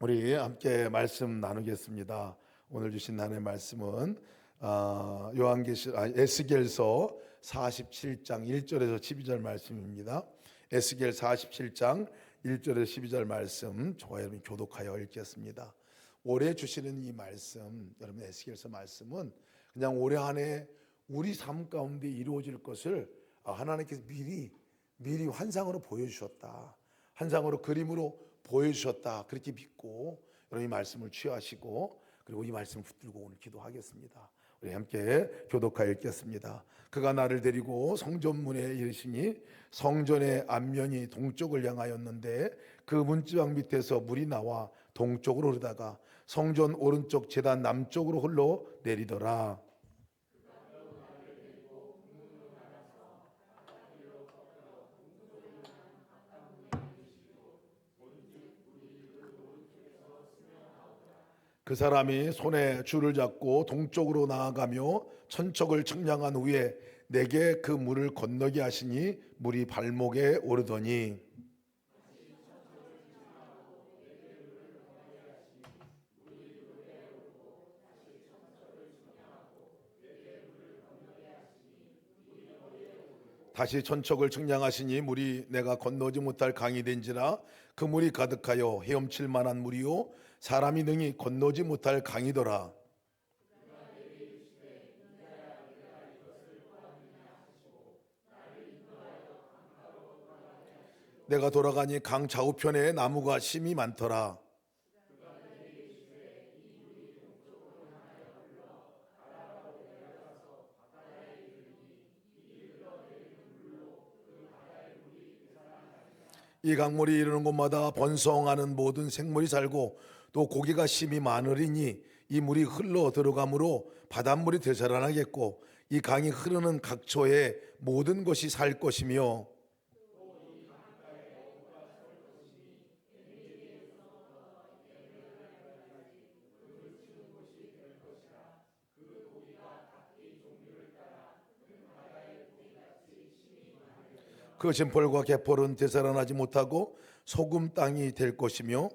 우리 함께 말씀 나누겠습니다. 오늘 주신 하나님의 말씀은 에스겔서 47장 1절에서 12절 말씀입니다. 에스겔 47장 1절에서 12절 말씀 저와 여러분 교독하여 읽겠습니다. 올해 주시는 이 말씀, 여러분 에스겔서 말씀은 그냥 올해 안에 우리 삶 가운데 이루어질 것을 하나님께서 미리 환상으로 보여주셨다. 환상으로 그림으로 보여주셨다. 그렇게 믿고 여러분 이 말씀을 취하시고 그리고 이 말씀을 붙들고 오늘 기도하겠습니다. 우리 함께 교독하여 읽겠습니다. 그가 나를 데리고 성전문에 이르시니 성전의 앞면이 동쪽을 향하였는데 그 문지방 밑에서 물이 나와 동쪽으로 흐르다가 성전 오른쪽 제단 남쪽으로 흘러 내리더라. 그 사람이 손에 줄을 잡고 동쪽으로 나아가며 천척을 측량한 후에 내게 그 물을 건너게 하시니 물이 발목에 오르더니 다시 천척을 측량하시니 물이 내가 건너지 못할 강이 된지라 그 물이 가득하여 헤엄칠 만한 물이요 사람이 능히 건너지 못할 강이더라. 내가 돌아가니 강 좌우편에 나무가 심이 많더라. 이 강물이 이르는 곳마다 번성하는 모든 생물이 살고 또 고기가 심이 많으리니 이 물이 흘러 들어가므로 바닷물이 되살아나겠고 이 강이 흐르는 각처에 모든 것이 살 것이며 그 진펄과 개펄은 되살아나지 못하고 소금 땅이 될 것이며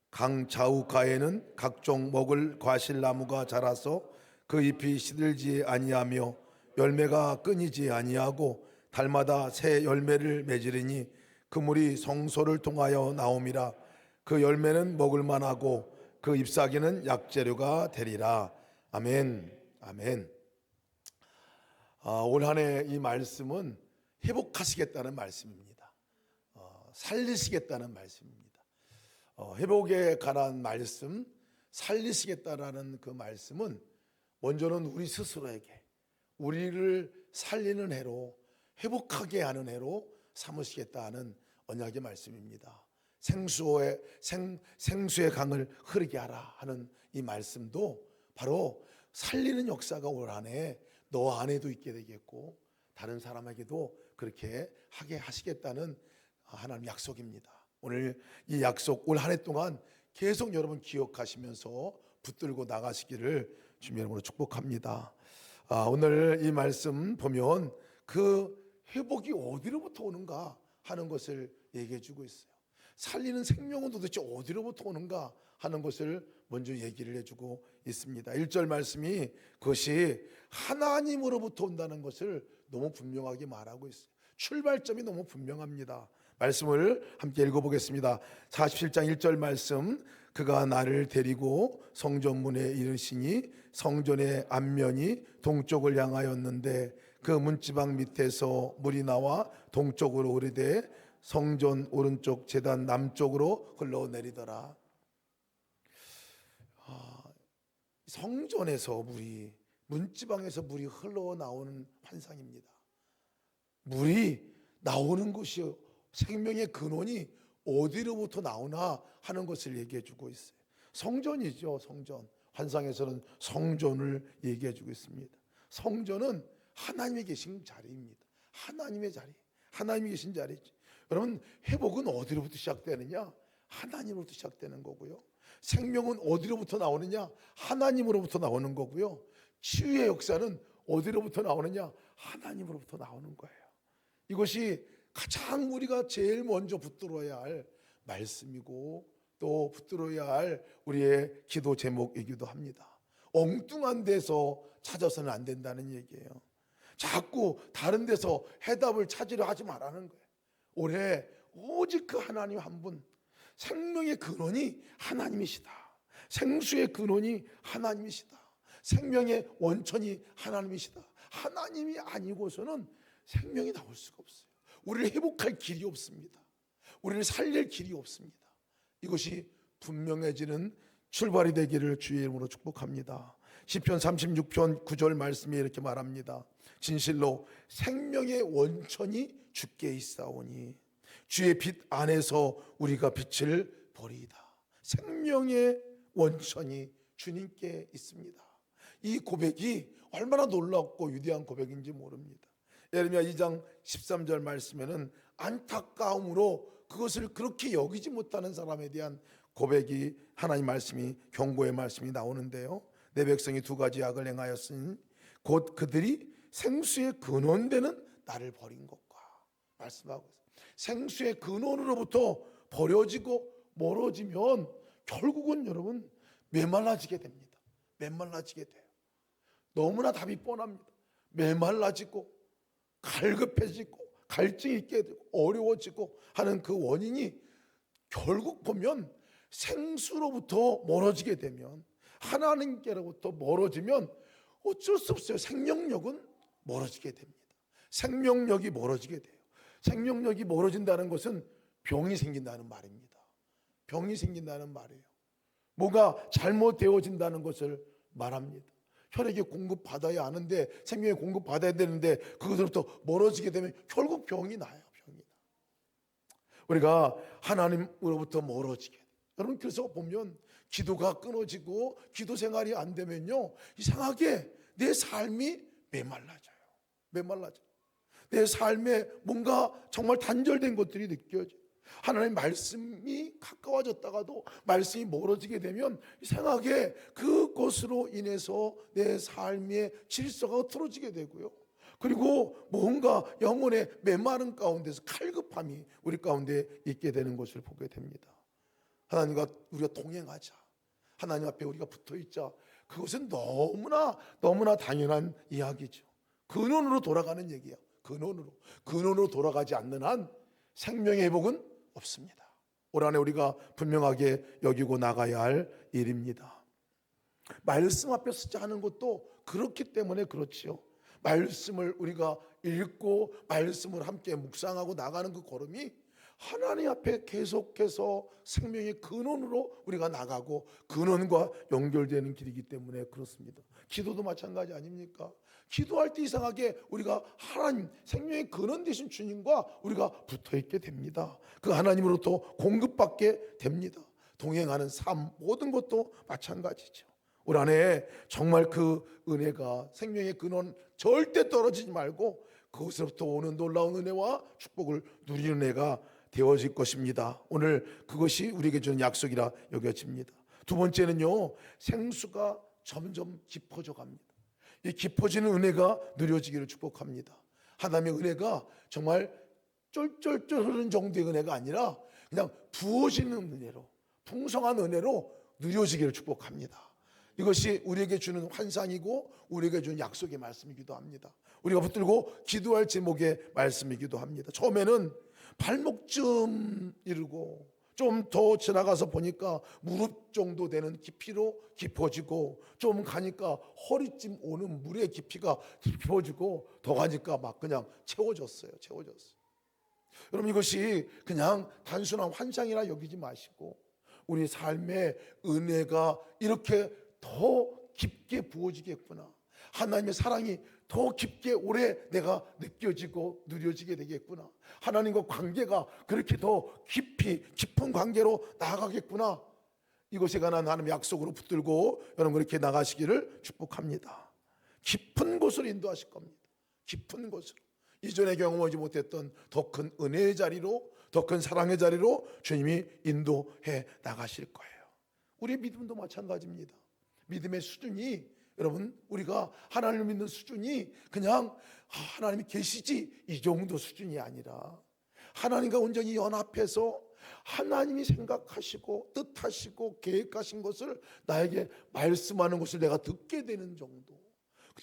강 좌우가에는 각종 먹을 과실나무가 자라서 그 잎이 시들지 아니하며 열매가 끊이지 아니하고 달마다 새 열매를 맺으리니 그 물이 성소를 통하여 나옴이라. 그 열매는 먹을 만하고 그 잎사귀는 약재료가 되리라. 아멘. 아멘. 올 한 해 이 말씀은 회복하시겠다는 말씀입니다. 살리시겠다는 말씀입니다. 회복에 관한 말씀, 살리시겠다라는 그 말씀은 먼저는 우리 스스로에게 우리를 살리는 해로 회복하게 하는 해로 삼으시겠다 하는 언약의 말씀입니다. 생수의 강을 흐르게 하라 하는 이 말씀도 바로 살리는 역사가 올 한 해 너 안에도 있게 되겠고 다른 사람에게도 그렇게 하게 하시겠다는 하나님 약속입니다. 오늘 이 약속 올 한 해 동안 계속 여러분 기억하시면서 붙들고 나가시기를 주님 이름으로 축복합니다. 오늘 이 말씀 보면 그 회복이 어디로부터 오는가 하는 것을 얘기해 주고 있어요. 살리는 생명은 도대체 어디로부터 오는가 하는 것을 먼저 얘기를 해주고 있습니다. 1절 말씀이 그것이 하나님으로부터 온다는 것을 너무 분명하게 말하고 있어요. 출발점이 너무 분명합니다. 말씀을 함께 읽어보겠습니다. 47장 1절 말씀. 그가 나를 데리고 성전문에 이르시니 성전의 앞면이 동쪽을 향하였는데 그 문지방 밑에서 물이 나와 동쪽으로 흐르되 성전 오른쪽 제단 남쪽으로 흘러내리더라. 성전에서 문지방에서 물이 흘러나오는 환상입니다. 물이 나오는 곳이 생명의 근원이 어디로부터 나오나 하는 것을 얘기해 주고 있어요. 성전이죠. 성전. 환상에서는 성전을 얘기해 주고 있습니다. 성전은 하나님이 계신 자리입니다. 하나님의 자리. 하나님이 계신 자리죠. 여러분 회복은 어디로부터 시작되느냐? 하나님으로부터 시작되는 거고요. 생명은 어디로부터 나오느냐? 하나님으로부터 나오는 거고요. 치유의 역사는 어디로부터 나오느냐? 하나님으로부터 나오는 거예요. 이것이 가장 우리가 제일 먼저 붙들어야 할 말씀이고 또 붙들어야 할 우리의 기도 제목이기도 합니다. 엉뚱한 데서 찾아서는 안 된다는 얘기예요. 자꾸 다른 데서 해답을 찾으려 하지 말라는 거예요. 올해 오직 그 하나님 한 분, 생명의 근원이 하나님이시다. 생수의 근원이 하나님이시다. 생명의 원천이 하나님이시다. 하나님이 아니고서는 생명이 나올 수가 없어요. 우리를 회복할 길이 없습니다. 우리를 살릴 길이 없습니다. 이것이 분명해지는 출발이 되기를 주의 이름으로 축복합니다. 시편 36편 9절 말씀이 이렇게 말합니다. 진실로 생명의 원천이 주께 있사오니 주의 빛 안에서 우리가 빛을 보리이다. 생명의 원천이 주님께 있습니다. 이 고백이 얼마나 놀랍고 위대한 고백인지 모릅니다. 예레미야 2장 13절 말씀에는 안타까움으로 그것을 그렇게 여기지 못하는 사람에 대한 고백이 하나님 말씀이 경고의 말씀이 나오는데요. 내 백성이 두 가지 악을 행하였으니 곧 그들이 생수의 근원되는 나를 버린 것과 말씀하고 있습니다. 생수의 근원으로부터 버려지고 멀어지면 결국은 여러분 메말라지게 됩니다. 메말라지게 돼요. 너무나 답이 뻔합니다. 메말라지고 갈급해지고 갈증이 있게 되고 어려워지고 하는 그 원인이 결국 보면 생수로부터 멀어지게 되면, 하나님께로부터 멀어지면 어쩔 수 없어요. 생명력은 멀어지게 됩니다. 생명력이 멀어지게 돼요. 생명력이 멀어진다는 것은 병이 생긴다는 말입니다. 병이 생긴다는 말이에요. 뭐가 잘못되어진다는 것을 말합니다. 혈액이 공급받아야 하는데, 생명이 공급받아야 되는데 그것으로부터 멀어지게 되면 결국 병이 나요. 병이 나. 우리가 하나님으로부터 멀어지게 돼요. 여러분, 그래서 보면 기도가 끊어지고 기도 생활이 안 되면요, 이상하게 내 삶이 메말라져요. 메말라져요. 내 삶에 뭔가 정말 단절된 것들이 느껴져요. 하나님 말씀이 가까워졌다가도 말씀이 멀어지게 되면 이상하게 그것으로 인해서 내 삶의 질서가 틀어지게 되고요. 그리고 뭔가 영혼의 메마른 가운데서 칼급함이 우리 가운데 있게 되는 것을 보게 됩니다. 하나님과 우리가 동행하자, 하나님 앞에 우리가 붙어있자, 그것은 너무나 당연한 이야기죠. 근원으로 돌아가는 얘기야. 근원으로 돌아가지 않는 한 생명의 회복은 없습니다. 올 한해 우리가 분명하게 여기고 나가야 할 일입니다. 말씀 앞에 서자 하는 것도 그렇기 때문에 그렇지요. 말씀을 우리가 읽고 말씀을 함께 묵상하고 나가는 그 걸음이 하나님 앞에 계속해서 생명의 근원으로 우리가 나가고 근원과 연결되는 길이기 때문에 그렇습니다. 기도도 마찬가지 아닙니까? 기도할 때 이상하게 우리가 하나님, 생명의 근원 되신 주님과 우리가 붙어있게 됩니다. 그 하나님으로부터 공급받게 됩니다. 동행하는 삶, 모든 것도 마찬가지죠. 올 한해 정말 그 은혜가, 생명의 근원 절대 떨어지지 말고 그것으로부터 오는 놀라운 은혜와 축복을 누리는 은혜가 되어질 것입니다. 오늘 그것이 우리에게 주는 약속이라 여겨집니다. 두 번째는요, 생수가 점점 깊어져 갑니다. 이 깊어지는 은혜가 누려지기를 축복합니다. 하나님의 은혜가 정말 쫄쫄쫄 흐르는 정도의 은혜가 아니라 그냥 부어지는 은혜로, 풍성한 은혜로 누려지기를 축복합니다. 이것이 우리에게 주는 환상이고 우리에게 주는 약속의 말씀이기도 합니다. 우리가 붙들고 기도할 제목의 말씀이기도 합니다. 처음에는 발목쯤 이르고 좀 더 지나가서 보니까 무릎 정도 되는 깊이로 깊어지고, 좀 가니까 허리쯤 오는 물의 깊이가 깊어지고, 더 가니까 막 그냥 채워졌어요. 여러분, 이것이 그냥 단순한 환상이라 여기지 마시고 우리 삶의 은혜가 이렇게 더 깊게 부어지겠구나, 하나님의 사랑이 더 깊게 오래 내가 느껴지고 누려지게 되겠구나, 하나님과 관계가 그렇게 더 깊은 관계로 나아가겠구나, 이것에 관한 하나님의 약속으로 붙들고 여러분 그렇게 나가시기를 축복합니다. 깊은 곳으로 인도하실 겁니다. 깊은 곳으로, 이전에 경험하지 못했던 더 큰 은혜의 자리로, 더 큰 사랑의 자리로 주님이 인도해 나가실 거예요. 우리의 믿음도 마찬가지입니다. 믿음의 수준이, 여러분, 우리가 하나님을 믿는 수준이 그냥 하나님이 계시지 이 정도 수준이 아니라 하나님과 온전히 연합해서 하나님이 생각하시고 뜻하시고 계획하신 것을 나에게 말씀하는 것을 내가 듣게 되는 정도,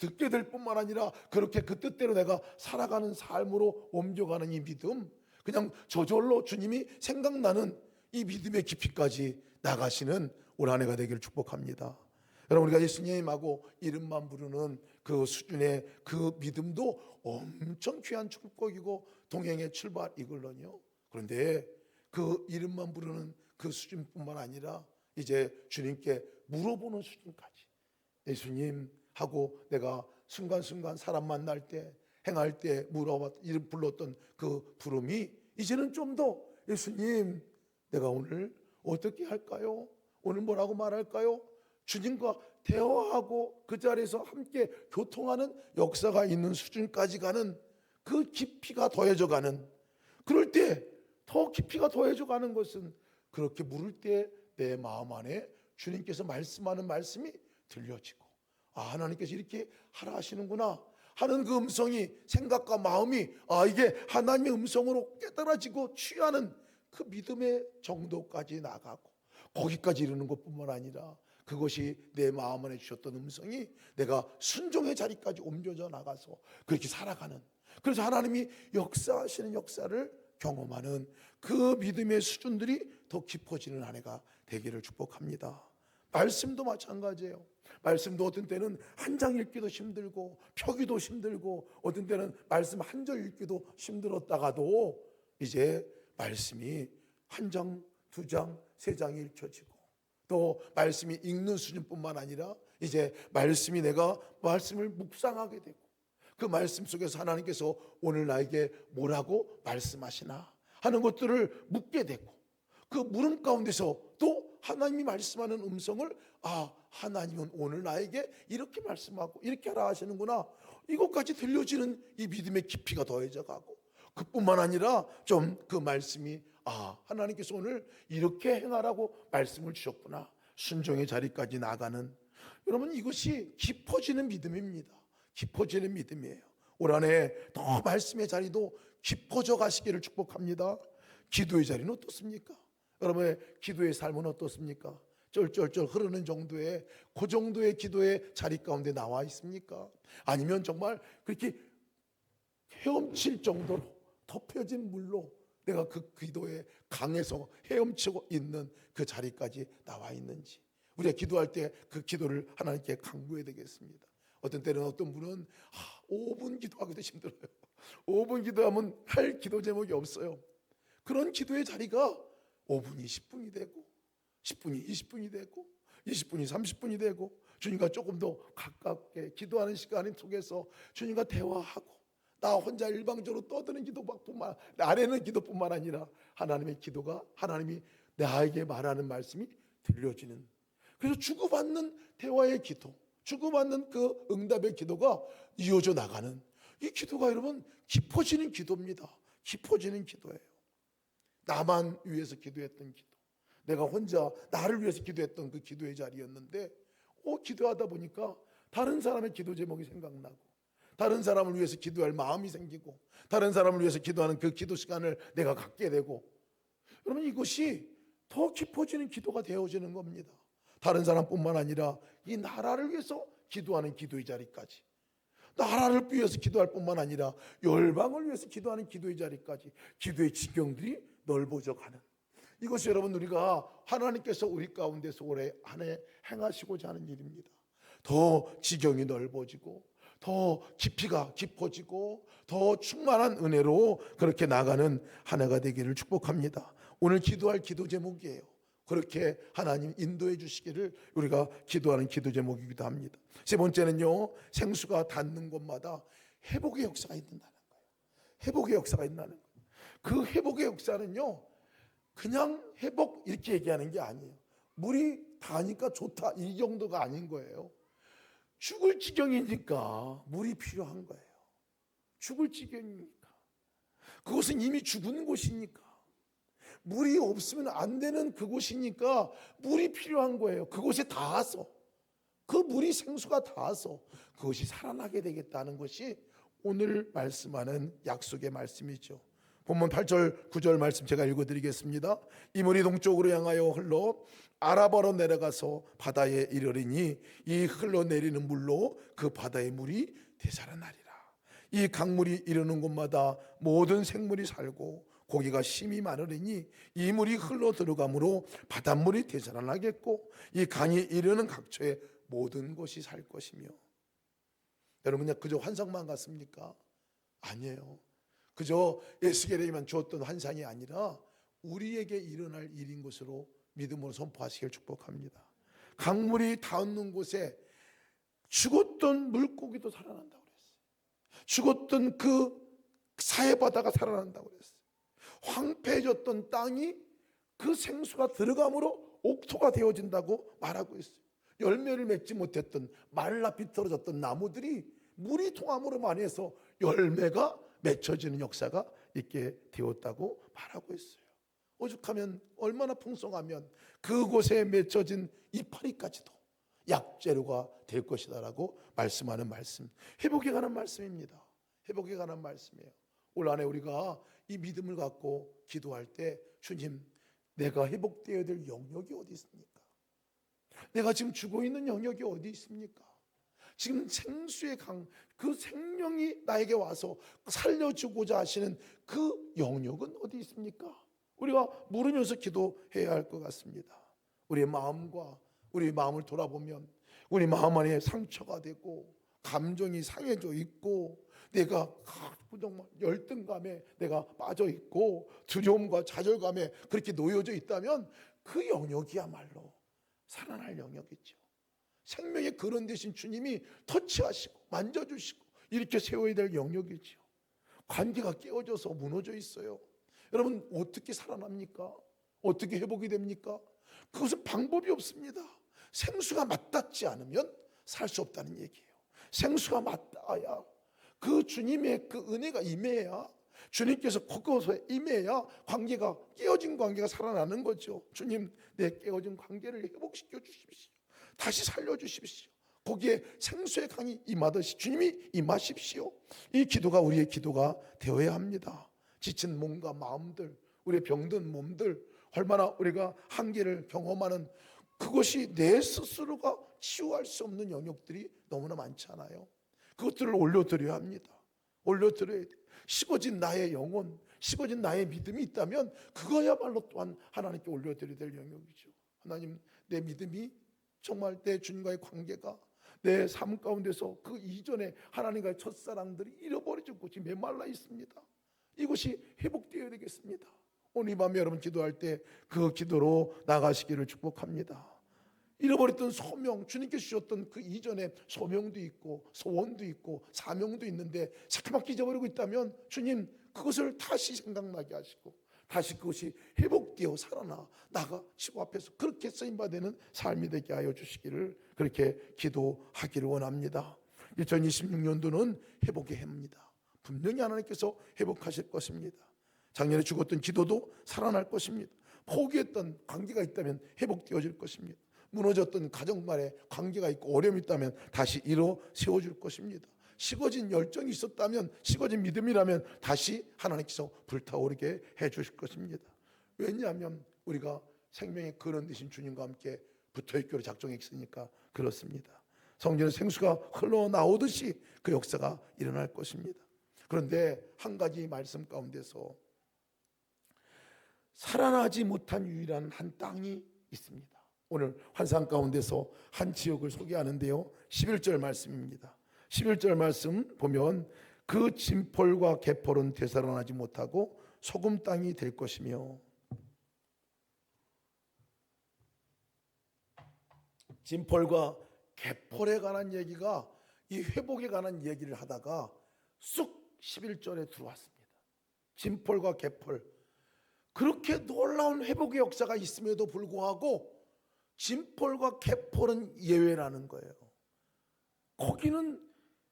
듣게 될 뿐만 아니라 그렇게 그 뜻대로 내가 살아가는 삶으로 옮겨가는 이 믿음, 그냥 저절로 주님이 생각나는 이 믿음의 깊이까지 나가시는 올 한 해가 되기를 축복합니다. 여러분, 우리가 예수님하고 이름만 부르는 그 수준의 그 믿음도 엄청 귀한 축복이고 동행의 출발이걸런요. 그런데 그 이름만 부르는 그 수준뿐만 아니라 이제 주님께 물어보는 수준까지, 예수님하고 내가 순간순간 사람 만날 때, 행할 때 이름 불렀던 그 부름이 이제는 좀 더, 예수님, 내가 오늘 어떻게 할까요? 오늘 뭐라고 말할까요? 주님과 대화하고 그 자리에서 함께 교통하는 역사가 있는 수준까지 가는 그 깊이가 더해져 가는, 그럴 때 더 깊이가 더해져 가는 것은 그렇게 물을 때 내 마음 안에 주님께서 말씀하는 말씀이 들려지고, 아, 하나님께서 이렇게 하라 하시는구나 하는 그 음성이, 생각과 마음이 이게 하나님의 음성으로 깨달아지고 취하는 그 믿음의 정도까지 나가고, 거기까지 이르는 것뿐만 아니라 그것이 내 마음 안에 주셨던 음성이 내가 순종의 자리까지 옮겨져 나가서 그렇게 살아가는, 그래서 하나님이 역사하시는 역사를 경험하는 그 믿음의 수준들이 더 깊어지는 한 해가 되기를 축복합니다. 말씀도 마찬가지예요. 말씀도 어떤 때는 한 장 읽기도 힘들고 펴기도 힘들고 어떤 때는 말씀 한 절 읽기도 힘들었다가도 이제 말씀이 한 장, 두 장, 세 장이 읽혀지고, 또 말씀이 읽는 수준뿐만 아니라 이제 말씀이, 내가 말씀을 묵상하게 되고, 그 말씀 속에서 하나님께서 오늘 나에게 뭐라고 말씀하시나 하는 것들을 묻게 되고, 그 물음 가운데서 또 하나님이 말씀하는 음성을, 하나님은 오늘 나에게 이렇게 말씀하고 이렇게 하라 하시는구나, 이것까지 들려지는 이 믿음의 깊이가 더해져 가고, 그뿐만 아니라 좀 그 말씀이 하나님께서 오늘 이렇게 행하라고 말씀을 주셨구나, 순종의 자리까지 나가는, 여러분, 이것이 깊어지는 믿음입니다. 깊어지는 믿음이에요. 올 한 해 더 말씀의 자리도 깊어져 가시기를 축복합니다. 기도의 자리는 어떻습니까? 여러분의 기도의 삶은 어떻습니까? 쩔쩔쩔 흐르는 정도의, 그 정도의 기도의 자리 가운데 나와 있습니까? 아니면 정말 그렇게 헤엄칠 정도로 덮여진 물로 내가 그 기도의 강에서 헤엄치고 있는 그 자리까지 나와 있는지, 우리가 기도할 때 그 기도를 하나님께 간구해야 되겠습니다. 어떤 때는 어떤 분은 5분 기도하기도 힘들어요. 5분 기도하면 할 기도 제목이 없어요. 그런 기도의 자리가 5분이 10분이 되고, 10분이 20분이 되고, 20분이 30분이 되고, 주님과 조금 더 가깝게 기도하는 시간 속에서 주님과 대화하고, 나 혼자 일방적으로 떠드는 기도뿐만, 아래는 기도뿐만 아니라 하나님의 기도가, 하나님이 나에게 말하는 말씀이 들려지는, 그래서 주고받는 대화의 기도, 주고받는 그 응답의 기도가 이어져 나가는, 이 기도가 여러분 깊어지는 기도입니다. 깊어지는 기도예요. 나만 위해서 기도했던 기도, 내가 혼자 나를 위해서 기도했던 그 기도의 자리였는데, 기도하다 보니까 다른 사람의 기도 제목이 생각나고, 다른 사람을 위해서 기도할 마음이 생기고, 다른 사람을 위해서 기도하는 그 기도 시간을 내가 갖게 되고, 여러분, 이것이 더 깊어지는 기도가 되어지는 겁니다. 다른 사람뿐만 아니라 이 나라를 위해서 기도하는 기도의 자리까지, 나라를 위해서 기도할 뿐만 아니라 열방을 위해서 기도하는 기도의 자리까지, 기도의 지경들이 넓어져 가는, 이것이 여러분 우리가 하나님께서 우리 가운데서 올해 한 해 행하시고자 하는 일입니다. 더 지경이 넓어지고, 더 깊이가 깊어지고, 더 충만한 은혜로 그렇게 나가는 한 해가 되기를 축복합니다. 오늘 기도할 기도 제목이에요. 그렇게 하나님 인도해 주시기를 우리가 기도하는 기도 제목이기도 합니다. 세 번째는요, 생수가 닿는 곳마다 회복의 역사가 있는다는 거예요. 회복의 역사가 있다는 거예요. 그 회복의 역사는요, 그냥 회복 이렇게 얘기하는 게 아니에요. 물이 닿으니까 좋다 이 정도가 아닌 거예요. 죽을 지경이니까 물이 필요한 거예요. 죽을 지경이니까. 그곳은 이미 죽은 곳이니까, 물이 없으면 안 되는 그곳이니까 물이 필요한 거예요. 그곳에 닿아서, 그 물이 생수가 닿아서 그것이 살아나게 되겠다는 것이 오늘 말씀하는 약속의 말씀이죠. 본문 8절 9절 말씀 제가 읽어드리겠습니다. 이 물이 동쪽으로 향하여 흘러 아라바로 내려가서 바다에 이르리니 이 흘러내리는 물로 그 바다의 물이 되살아나리라. 이 강물이 이르는 곳마다 모든 생물이 살고 고기가 심히 많으리니 이 물이 흘러 들어가므로 바닷물이 되살아나겠고 이 강이 이르는 각처에 모든 것이 살 것이며. 여러분, 그냥 그저 환상만 같습니까? 아니에요. 그저 에스겔에게만 주었던 환상이 아니라 우리에게 일어날 일인 것으로 믿음으로 선포하시길 축복합니다. 강물이 닿는 곳에 죽었던 물고기도 살아난다고 그랬어요. 죽었던 그 사해바다가 살아난다고 그랬어요. 황폐해졌던 땅이 그 생수가 들어감으로 옥토가 되어진다고 말하고 있어요. 열매를 맺지 못했던 말라 비틀어졌던 나무들이 물이 통함으로 인해서 열매가 맺혀지는 역사가 있게 되었다고 말하고 있어요. 오죽하면 얼마나 풍성하면 그곳에 맺혀진 이파리까지도 약재료가 될 것이다라고 말씀하는 말씀, 회복에 관한 말씀입니다. 회복에 관한 말씀이에요. 올 한해 우리가 이 믿음을 갖고 기도할 때, 주님, 내가 회복되어야 될 영역이 어디 있습니까? 내가 지금 죽어 있는 영역이 어디 있습니까? 지금 생수의 강, 그 생명이 나에게 와서 살려주고자 하시는 그 영역은 어디 있습니까? 우리가 물으면서 기도해야 할 것 같습니다. 우리의 마음과 우리 마음을 돌아보면 우리 마음 안에 상처가 되고 감정이 상해져 있고 내가 정말 열등감에 내가 빠져 있고 두려움과 좌절감에 그렇게 놓여져 있다면 그 영역이야말로 살아날 영역이죠. 생명의 근원 되신 주님이 터치하시고 만져주시고 이렇게 세워야 될 영역이죠. 관계가 깨어져서 무너져 있어요. 여러분, 어떻게 살아납니까? 어떻게 회복이 됩니까? 그것은 방법이 없습니다. 생수가 맞닿지 않으면 살 수 없다는 얘기예요. 생수가 맞닿아야, 그 주님의 그 은혜가 임해야, 주님께서 그곳에 임해야 관계가, 깨어진 관계가 살아나는 거죠. 주님, 내 깨어진 관계를 회복시켜 주십시오. 다시 살려주십시오. 거기에 생수의 강이 임하듯이 주님이 임하십시오. 이 기도가 우리의 기도가 되어야 합니다. 지친 몸과 마음들, 우리의 병든 몸들, 얼마나 우리가 한계를 경험하는, 그것이 내 스스로가 치유할 수 없는 영역들이 너무나 많잖아요. 그것들을 올려드려야 합니다. 올려드려야 돼요. 식어진 나의 영혼, 식어진 나의 믿음이 있다면 그거야말로 또한 하나님께 올려드려야 될 영역이죠. 하나님, 내 믿음이 정말 내 주님과의 관계가 내 삶 가운데서 그 이전에 하나님과의 첫사랑들이 잃어버려졌고 지금 메말라 있습니다. 이것이 회복되어야 되겠습니다. 오늘 이 밤에 여러분 기도할 때 그 기도로 나가시기를 축복합니다. 잃어버렸던 소명, 주님께서 주셨던 그 이전에 소명도 있고 소원도 있고 사명도 있는데 새까맣게 잊어버리고 있다면 주님, 그것을 다시 생각나게 하시고 다시 그것이 회복되어 살아나 나가 주 앞에서 그렇게 쓰임받는 삶이 되게 하여 주시기를 그렇게 기도하기를 원합니다. 2026년도는 회복의 해입니다. 분명히 하나님께서 회복하실 것입니다. 작년에 죽었던 기도도 살아날 것입니다. 포기했던 관계가 있다면 회복되어질 것입니다. 무너졌던 가정 간에 관계가 있고 어려움이 있다면 다시 일어 세워줄 것입니다. 식어진 열정이 있었다면, 식어진 믿음이라면 다시 하나님께서 불타오르게 해주실 것입니다. 왜냐하면 우리가 생명의 근원 되신 주님과 함께 붙어있기로 작정했으니까 그렇습니다. 성전의 생수가 흘러나오듯이 그 역사가 일어날 것입니다. 그런데 한 가지 말씀 가운데서 살아나지 못한 유일한 한 땅이 있습니다. 오늘 환상 가운데서 한 지역을 소개하는데요, 11절 말씀입니다. 11절 말씀 보면 그 진폴과 개폴은 되살아나지 못하고 소금 땅이 될 것이며, 진폴과 개폴에 관한 얘기가, 이 회복에 관한 얘기를 하다가 쑥 11절에 들어왔습니다. 진폴과 개폴, 그렇게 놀라운 회복의 역사가 있음에도 불구하고 진폴과 개폴은 예외라는 거예요. 거기는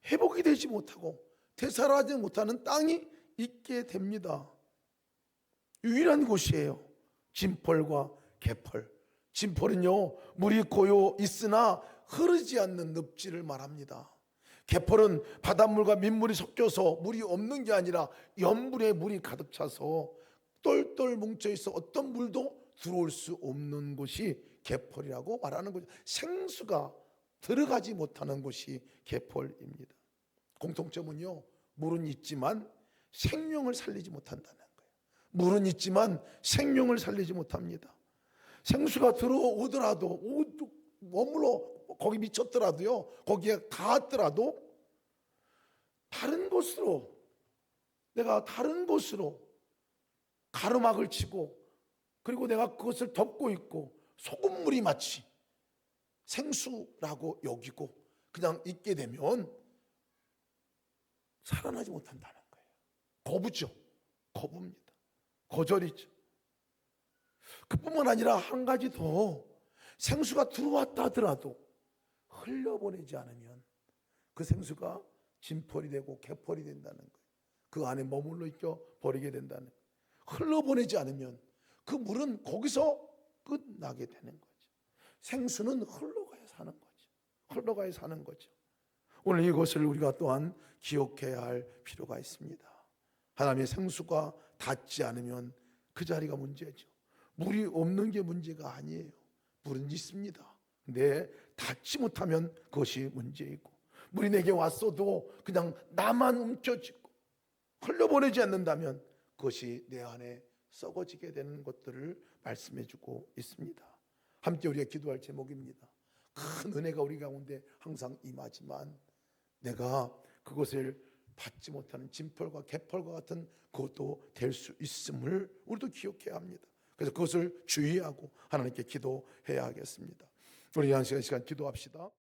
회복이 되지 못하고 되살아나지 못하는 땅이 있게 됩니다. 유일한 곳이에요, 진폴과 개폴. 진폴은요, 물이 고여 있으나 흐르지 않는 늪지를 말합니다. 개펄은 바닷물과 민물이 섞여서 물이 없는 게 아니라 연물에 물이 가득 차서 똘똘 뭉쳐있어 어떤 물도 들어올 수 없는 곳이 개펄이라고 말하는 거죠. 생수가 들어가지 못하는 곳이 개펄입니다. 공통점은요, 물은 있지만 생명을 살리지 못한다는 거예요. 물은 있지만 생명을 살리지 못합니다. 생수가 들어오더라도 머물러 거기 미쳤더라도요, 거기에 닿았더라도 다른 곳으로, 내가 다른 곳으로 가로막을 치고, 그리고 내가 그것을 덮고 있고 소금물이 마치 생수라고 여기고 그냥 있게 되면 살아나지 못한다는 거예요. 거부죠. 거부입니다. 거절이죠. 그뿐만 아니라 한 가지 더, 생수가 들어왔다 하더라도 흘려보내지 않으면 그 생수가 진펄이 되고 개펄이 된다는 거예요. 그 안에 머물러 있겨 버리게 된다는 거예요. 흘러보내지 않으면 그 물은 거기서 끝나게 되는 거죠. 생수는 흘러가야 사는 거죠. 흘러가야 사는 거죠. 오늘 이것을 우리가 또한 기억해야 할 필요가 있습니다. 하나님의 생수가 닿지 않으면 그 자리가 문제죠. 물이 없는 게 문제가 아니에요. 물은 있습니다. 근데 닿지 못하면 그것이 문제이고, 물이 내게 왔어도 그냥 나만 움켜쥐고 흘려보내지 않는다면 그것이 내 안에 썩어지게 되는 것들을 말씀해주고 있습니다. 함께 우리가 기도할 제목입니다. 큰 은혜가 우리 가운데 항상 임하지만 내가 그것을 받지 못하는 진펄과 개펄과 같은 그것도 될 수 있음을 우리도 기억해야 합니다. 그래서 그것을 주의하고 하나님께 기도해야 하겠습니다. 우리 한 시간 기도합시다.